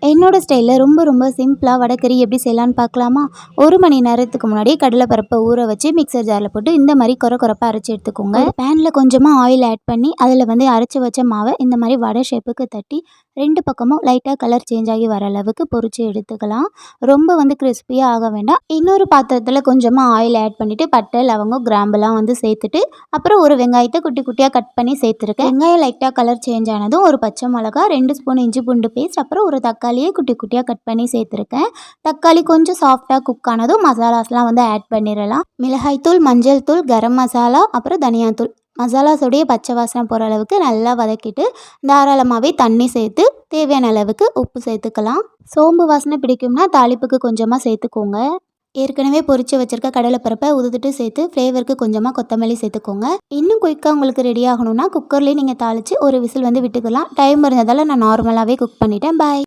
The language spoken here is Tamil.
என்னோட ஸ்டைலில் ரொம்ப ரொம்ப சிம்பிளாக வடைக்கறி எப்படி செய்யலான்னு பார்க்கலாமா? 1 மணி நேரத்துக்கு முன்னாடி கடலைப்பருப்பை ஊற வச்சு மிக்சர் ஜாரில் போட்டு இந்த மாதிரி கொரப்பாக அரைச்சி எடுத்துக்கோங்க. ஒரு பேனில் கொஞ்சமாக ஆயில் ஆட் பண்ணி அதில் வந்து அரைச்சி வச்ச மாவை இந்த மாதிரி வடை ஷேப்புக்கு தட்டி 2 பக்கமும் லைட்டாக கலர் சேஞ்ச் ஆகி வர அளவுக்கு பொரிச்சு எடுத்துக்கலாம். ரொம்ப வந்து கிறிஸ்பியாக ஆக வேண்டாம். இன்னொரு பாத்திரத்தில் கொஞ்சமாக ஆயில் ஆட் பண்ணிவிட்டு பட்டை, லவங்கம், கிராம்புலாம் வந்து சேர்த்துட்டு அப்புறம் ஒரு வெங்காயத்தை குட்டி குட்டியாக கட் பண்ணி சேர்த்துருக்கேன். வெங்காயம் லைட்டாக கலர் சேஞ்ச் ஆனதும் ஒரு பச்சை மிளகா, 2 ஸ்பூன் இஞ்சி பூண்டு பேஸ்ட், அப்புறம் ஒரு தக்காளியை குட்டி குட்டியாக கட் பண்ணி சேர்த்துருக்கேன். தக்காளி கொஞ்சம் சாஃப்டாக குக் ஆனதும் மசாலாஸ்லாம் வந்து ஆட் பண்ணிடலாம். மிளகாய்த்தூள், மஞ்சள் தூள், கரம் மசாலா, அப்புறம் தனியாத்தூள். மசாலாஸோடைய பச்சை வாசனை போகிற அளவுக்கு நல்லா வதக்கிட்டு தாராளமாகவே தண்ணி சேர்த்து தேவையான அளவுக்கு உப்பு சேர்த்துக்கலாம். சோம்பு வாசனை பிடிக்கும்னா தாளிப்புக்கு கொஞ்சமாக சேர்த்துக்கோங்க. ஏற்கனவே பொரிச்சு வச்சிருக்க கடலைப்பருப்பை உதுத்துட்டு சேர்த்து ஃப்ளேவருக்கு கொஞ்சமாக கொத்தமல்லி சேர்த்துக்கோங்க. இன்னும் குயிக்காக உங்களுக்கு ரெடி ஆகணும்னா குக்கர்லேயே நீங்கள் தாளித்து ஒரு விசில் வந்து விட்டுக்கலாம். டைம் இருந்ததால் நான் நார்மலாகவே குக் பண்ணிட்டேன். பாய்.